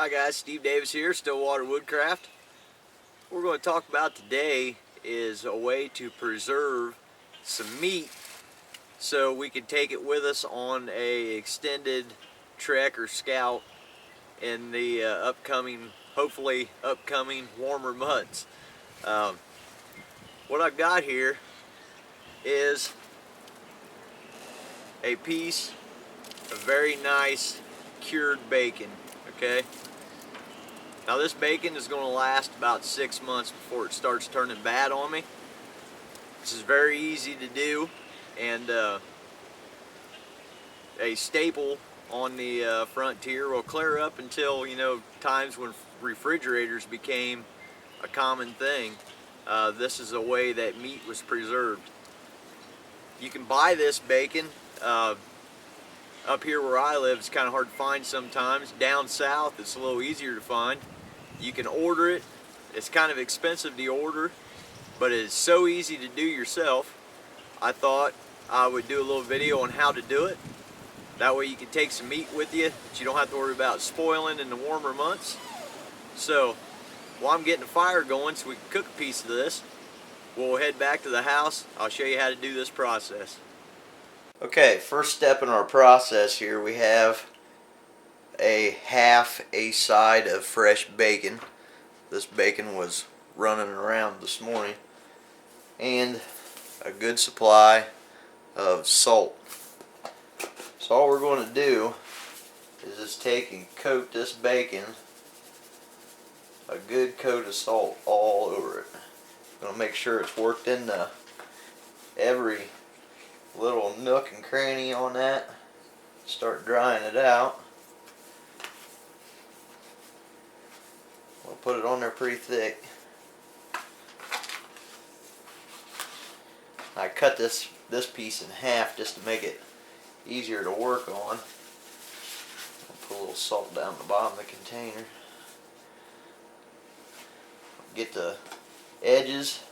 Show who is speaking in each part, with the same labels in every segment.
Speaker 1: Hi guys, Steve Davis here, Stillwater Woodcraft. What we're going to talk about today is a way to preserve some meat so we can take it with us on a extended trek or scout in the hopefully upcoming warmer months. What I've got here is a piece of very nice cured bacon, okay? Now this bacon is going to last about 6 months before it starts turning bad on me. This is very easy to do, and a staple on the frontier will clear up until, times when refrigerators became a common thing. This is a way that meat was preserved. You can buy this bacon. Up here where I live, it's kind of hard to find sometimes. Down south, it's a little easier to find. You can order it. It's kind of expensive to order, but it's so easy to do yourself. I thought I would do a little video on how to do it. That way you can take some meat with you that you don't have to worry about spoiling in the warmer months. So while I'm getting the fire going so we can cook a piece of this, we'll head back to the house. I'll show you how to do this process. Okay, first step in our process here, we have half a side of fresh bacon. This bacon was running around this morning, and a good supply of salt. So all we're going to do is just take and coat this bacon a good coat of salt all over it. I'm going to make sure it's worked into every little nook and cranny on that. Start drying it out. We'll put it on there pretty thick. I cut this piece in half just to make it easier to work on. I'll put a little salt down the bottom of the container. Get the edges.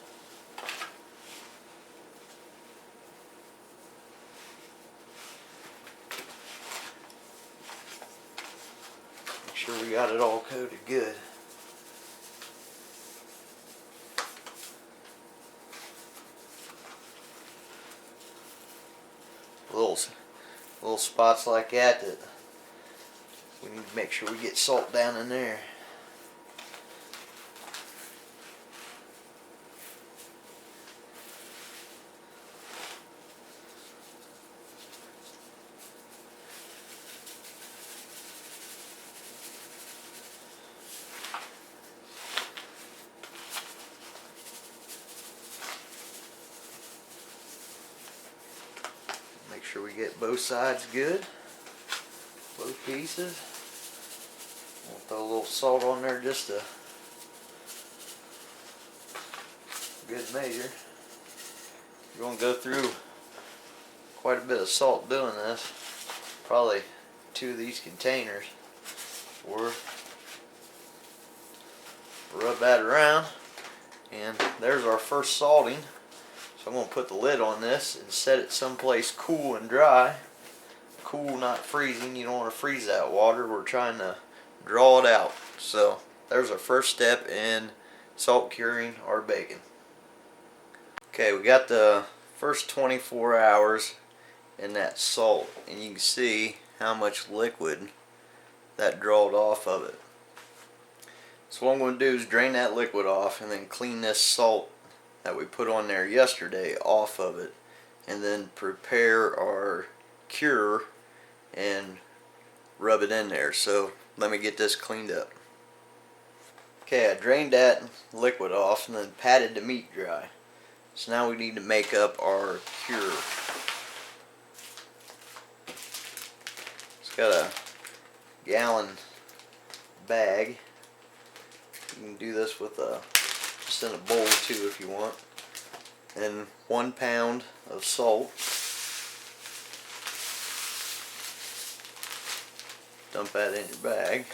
Speaker 1: Make sure we got it all coated good. Little spots like that we need to make sure we get salt down in there. Make sure we get both sides good, both pieces. We'll throw a little salt on there just to good measure. You're going to go through quite a bit of salt doing this, probably 2 of these containers, or rub that around, and there's our first salting. So I'm going to put the lid on this and set it someplace cool and dry. Cool, not freezing. You don't want to freeze that water. We're trying to draw it out. So there's our first step in salt curing our bacon. Okay, we got the first 24 hours in that salt, and you can see how much liquid that drawed off of it. So what I'm going to do is drain that liquid off and then clean this salt that we put on there yesterday off of it, and then prepare our cure and rub it in there. So let me get this cleaned up. Okay, I drained that liquid off and then patted the meat dry. So now we need to make up our cure. It's got a gallon bag. You can do this with just in a bowl too if you want. And 1 pound of salt. Dump that in your bag.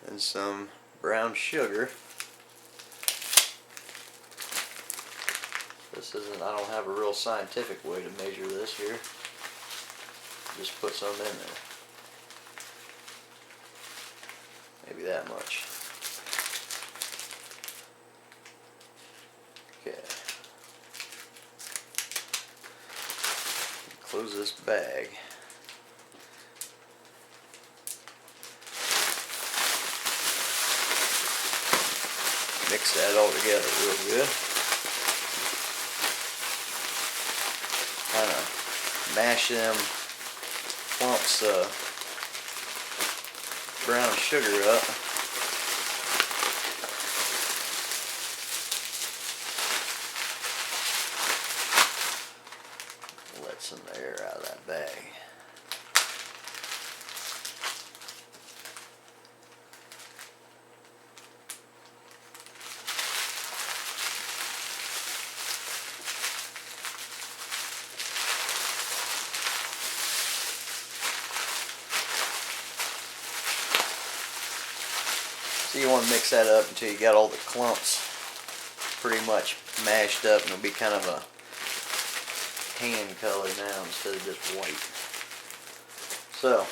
Speaker 1: And some brown sugar. I don't have a real scientific way to measure this here. Just put some in there. that much. Okay. Close this bag. Mix that all together real good. Kind of mash them clumps of brown sugar up. Let some air out of that bag. So you want to mix that up until you got all the clumps pretty much mashed up, and it'll be kind of a tan color now instead of just white. So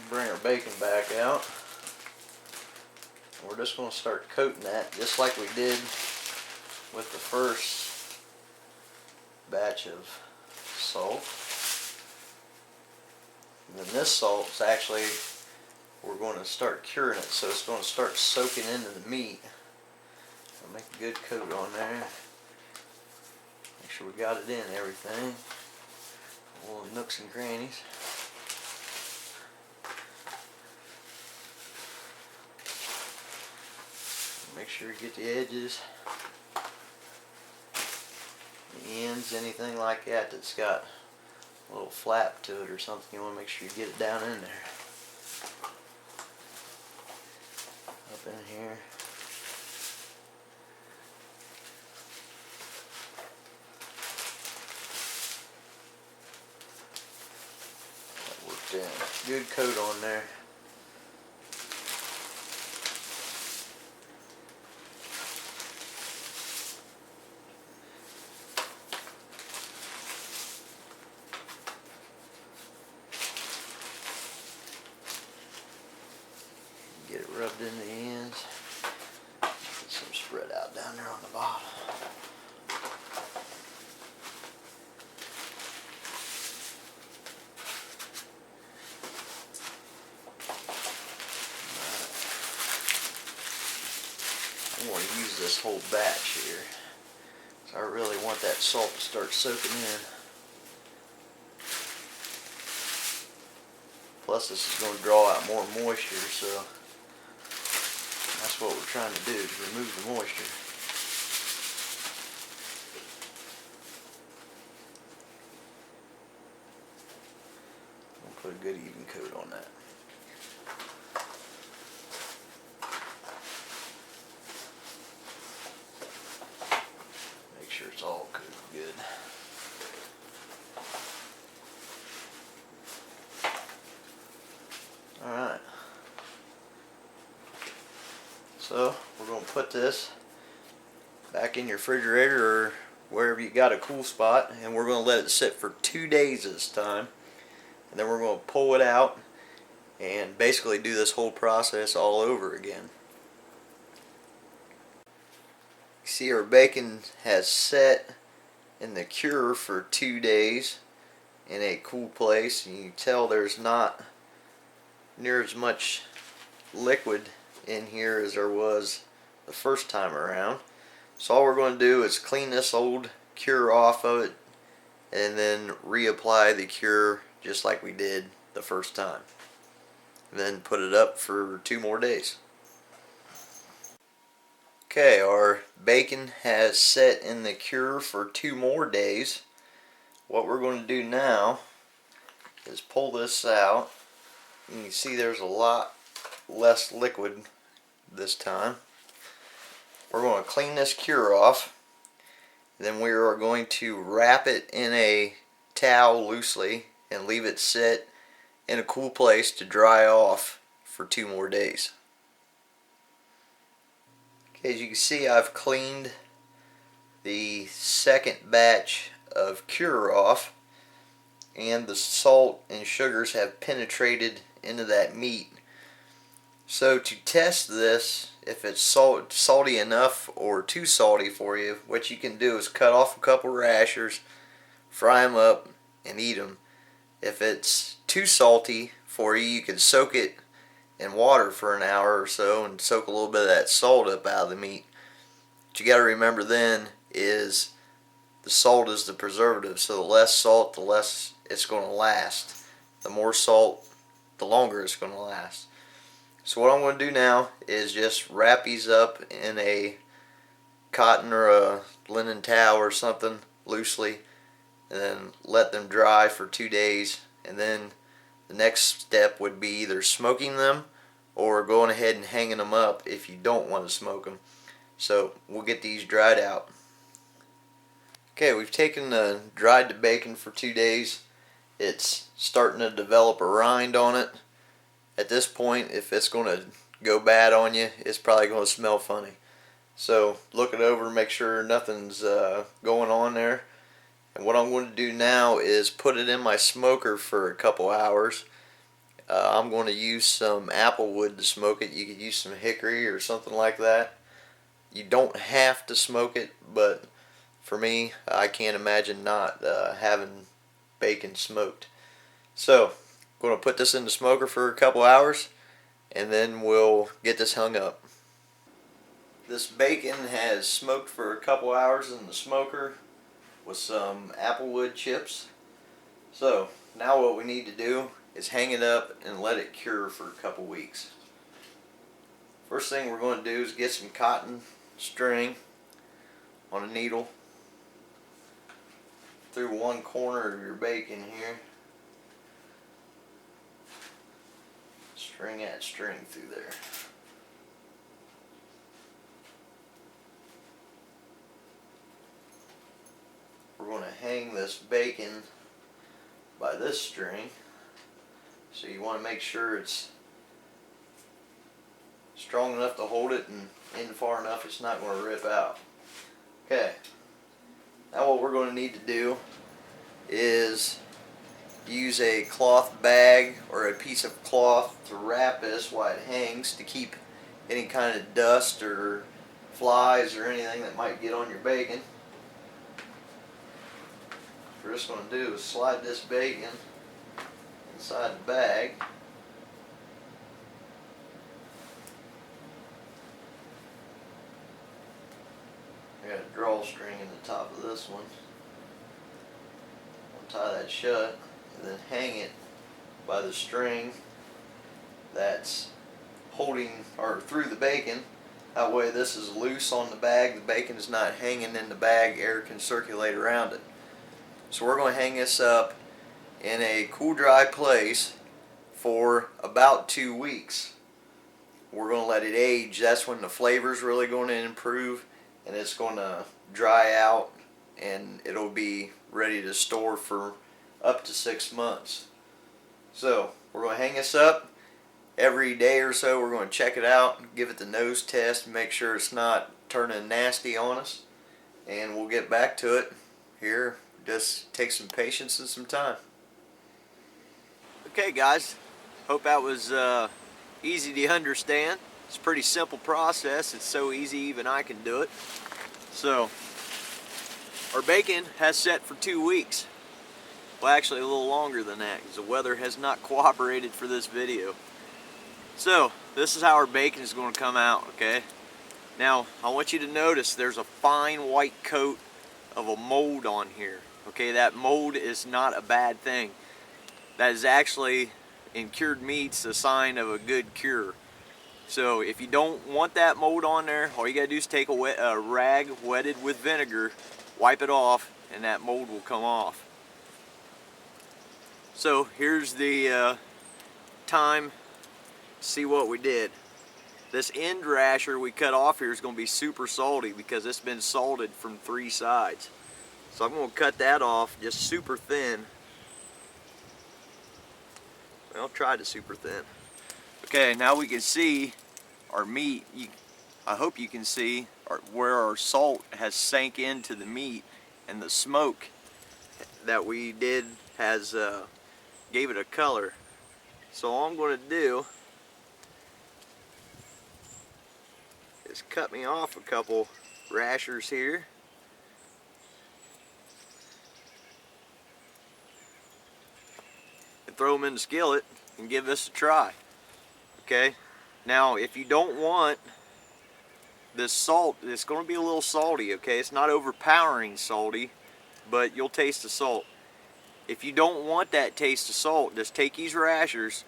Speaker 1: bring our bacon back out. We're just going to start coating that just like we did with the first batch of salt. And then this salt's actually, we're going to start curing it, so it's going to start soaking into the meat. So make a good coat on there. Make sure we got it in everything. All the nooks and crannies. Make sure you get the edges, the ends, anything like that that's got a little flap to it or something. You want to make sure you get it down in there. Up in here. That worked in. Good coat on there. Get it rubbed in the ends. Get some spread out down there on the bottom. I want to use this whole batch here, so I really want that salt to start soaking in. Plus this is going to draw out more moisture, so that's what we're trying to do, is remove the moisture. I'll put a good even coat on that. Make sure it's all coated good. Alright. So we're going to put this back in your refrigerator or wherever you got a cool spot, and we're going to let it sit for 2 days this time, and then we're going to pull it out and basically do this whole process all over again. You see our bacon has set in the cure for 2 days in a cool place, and you can tell there's not near as much liquid in here as there was the first time around. So all we're going to do is clean this old cure off of it and then reapply the cure just like we did the first time. And then put it up for 2 more days. Okay, our bacon has set in the cure for 2 more days. What we're going to do now is pull this out. You can see there's a lot less liquid this time. We're going to clean this cure off. Then we are going to wrap it in a towel loosely and leave it sit in a cool place to dry off for 2 more days. Okay, as you can see, I've cleaned the second batch of cure off, and the salt and sugars have penetrated into that meat. So to test this, if it's salty enough or too salty for you, what you can do is cut off a couple rashers, fry them up, and eat them. If it's too salty for you, you can soak it in water for an hour or so and soak a little bit of that salt up out of the meat. What you got to remember then is the salt is the preservative, so the less salt, the less it's going to last. The more salt, the longer it's going to last. So what I'm going to do now is just wrap these up in a cotton or a linen towel or something loosely, and then let them dry for 2 days, and then the next step would be either smoking them or going ahead and hanging them up if you don't want to smoke them. So we'll get these dried out. Okay, we've taken the dried the bacon for 2 days. It's starting to develop a rind on it. At this point, if it's going to go bad on you, it's probably going to smell funny. So look it over, make sure nothing's going on there. And what I'm going to do now is put it in my smoker for a couple hours. I'm going to use some apple wood to smoke it. You could use some hickory or something like that. You don't have to smoke it, but for me, I can't imagine not having bacon smoked. So I'm going to put this in the smoker for a couple hours, and then we'll get this hung up. This bacon has smoked for a couple hours in the smoker with some applewood chips. So now what we need to do is hang it up and let it cure for a couple weeks. First thing we're going to do is get some cotton string on a needle through one corner of your bacon here. String that string through there. We're going to hang this bacon by this string, so you want to make sure it's strong enough to hold it and in far enough it's not going to rip out. Okay, now what we're going to need to do is use a cloth bag or a piece of cloth to wrap this while it hangs to keep any kind of dust or flies or anything that might get on your bacon. What we're just going to do is slide this bacon inside the bag. I got a drawstring in the top of this one. I'll tie that shut and then hang it by the string that's holding or through the bacon. That way this is loose on the bag, the bacon is not hanging in the bag, air can circulate around it. So we're going to hang this up in a cool, dry place for about 2 weeks. We're going to let it age. That's when the flavor's really going to improve and it's going to dry out and it'll be ready to store for up to 6 months. So we're going to hang this up. Every day or so we're going to check it out, give it the nose test, and make sure it's not turning nasty on us. And we'll get back to it here. Just take some patience and some time. Okay guys, hope that was easy to understand. It's a pretty simple process. It's so easy even I can do it. So our bacon has set for 2 weeks. Well, actually a little longer than that because the weather has not cooperated for this video. So this is how our bacon is going to come out, okay? Now I want you to notice there's a fine white coat of a mold on here. Okay, that mold is not a bad thing. That is actually, in cured meats, a sign of a good cure. So if you don't want that mold on there, all you gotta do is take a rag wetted with vinegar, wipe it off, and that mold will come off. So here's the time to see what we did. This end rasher we cut off here is going to be super salty because it's been salted from 3 sides. So I'm going to cut that off just super thin. Well, try to super thin. Okay, now we can see our meat. I hope you can see where our salt has sank into the meat, and the smoke that we did has gave it a color. So all I'm going to do just cut me off a couple rashers here. And throw them in the skillet and give this a try. Okay, now if you don't want this salt, it's going to be a little salty, okay? It's not overpowering salty, but you'll taste the salt. If you don't want that taste of salt, just take these rashers,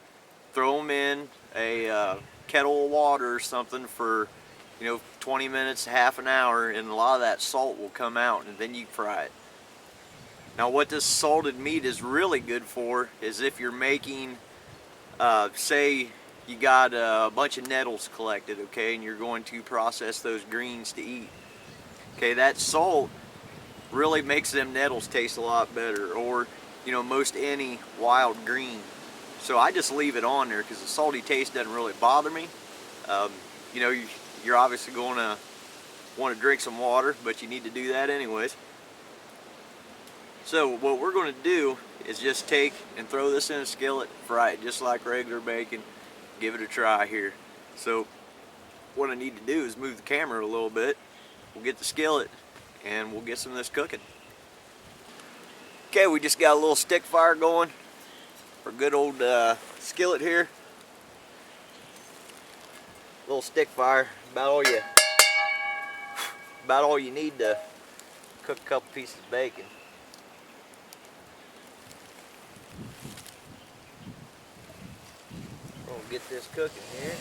Speaker 1: throw them in a kettle of water or something for 20 minutes, half an hour, and a lot of that salt will come out, and then you fry it. Now what this salted meat is really good for is if you're making, say you got a bunch of nettles collected, okay, and you're going to process those greens to eat. Okay, that salt really makes them nettles taste a lot better, or most any wild green. So I just leave it on there because the salty taste doesn't really bother me. You're obviously going to want to drink some water, but you need to do that anyways. So what we're going to do is just take and throw this in a skillet, fry it just like regular bacon, give it a try here. So what I need to do is move the camera a little bit. We'll get the skillet and we'll get some of this cooking. Okay, we just got a little stick fire going for good old skillet here. Little stick fire, about all you need to cook a couple pieces of bacon. We'll get this cooking here.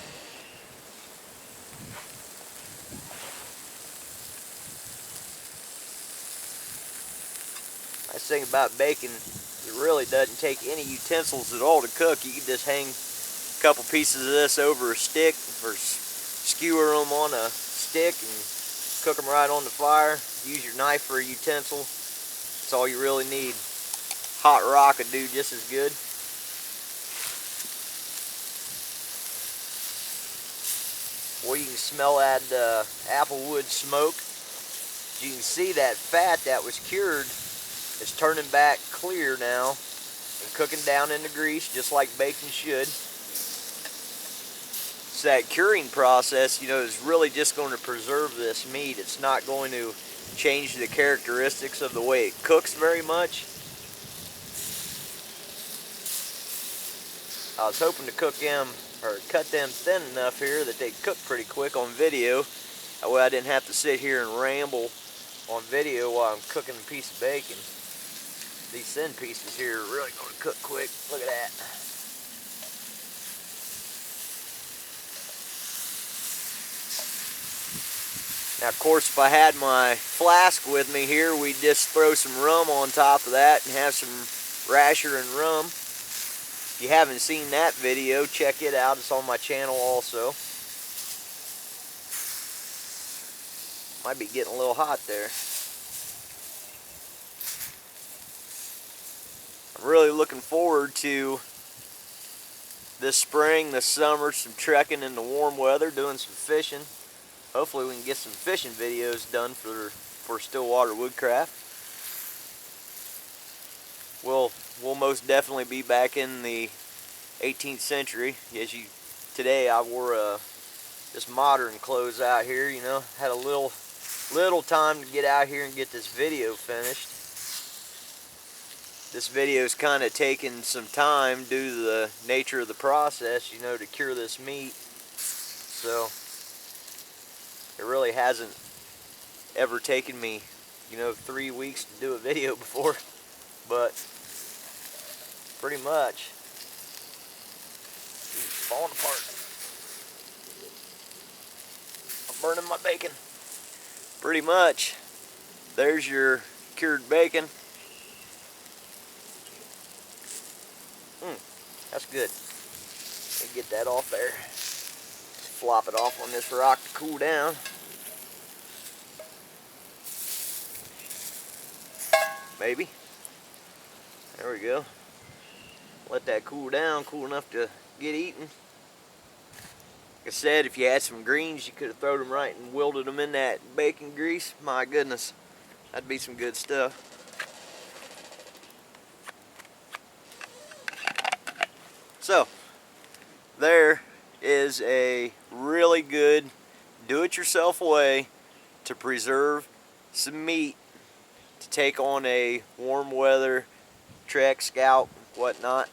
Speaker 1: Nice thing about bacon, it really doesn't take any utensils at all to cook. You can just hang a couple pieces of this over a stick or skewer them on a stick and cook them right on the fire. Use your knife for a utensil. That's all you really need. Hot rock would do just as good. Or you can smell that applewood smoke. You can see that fat that was cured is turning back clear now and cooking down in the grease just like bacon should. So that curing process, is really just going to preserve this meat. It's not going to change the characteristics of the way it cooks very much. I was hoping to cut them thin enough here that they cook pretty quick on video. That way I didn't have to sit here and ramble on video while I'm cooking a piece of bacon. These thin pieces here are really going to cook quick. Look at that. Now, of course, if I had my flask with me here, we'd just throw some rum on top of that and have some rasher and rum. If you haven't seen that video, check it out. It's on my channel also. Might be getting a little hot there. I'm really looking forward to this spring, this summer, some trekking in the warm weather, doing some fishing. Hopefully we can get some fishing videos done for Stillwater Woodcraft. We'll most definitely be back in the 18th century. Today I wore just modern clothes out here, had a little time to get out here and get this video finished. This video's kind of taken some time due to the nature of the process, to cure this meat. So it really hasn't ever taken me, 3 weeks to do a video before, but pretty much it's falling apart. I'm burning my bacon. Pretty much, there's your cured bacon. That's good. Let me get that off there. Flop it off on this rock to cool down. Maybe. There we go. Let that cool down, cool enough to get eaten. Like I said, if you had some greens, you could have thrown them right and wilted them in that bacon grease. My goodness, that'd be some good stuff. So, there is a really good,
Speaker 2: do-it-yourself way to preserve some meat to take on a warm weather trek, scout, whatnot.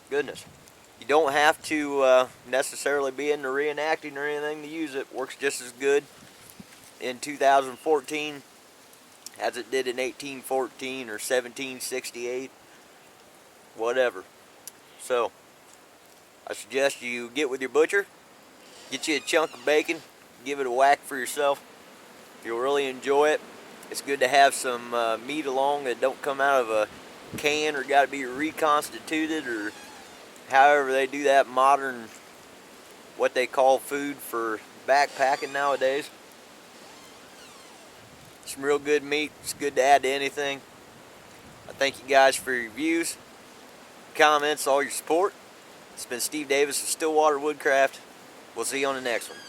Speaker 2: Goodness. You don't have to necessarily be into reenacting or anything to use it. Works just as good in 2014 as it did in 1814 or 1768, whatever. So, I suggest you get with your butcher, get you a chunk of bacon, give it a whack for yourself. You'll really enjoy it. It's good to have some meat along that don't come out of a can or got to be reconstituted or however they do that modern, what they call food for backpacking nowadays. Some real good meat. It's good to add to anything. I thank you guys for your views, comments, all your support. It's been Steve Davis of Stillwater Woodcraft. We'll see you on the next one.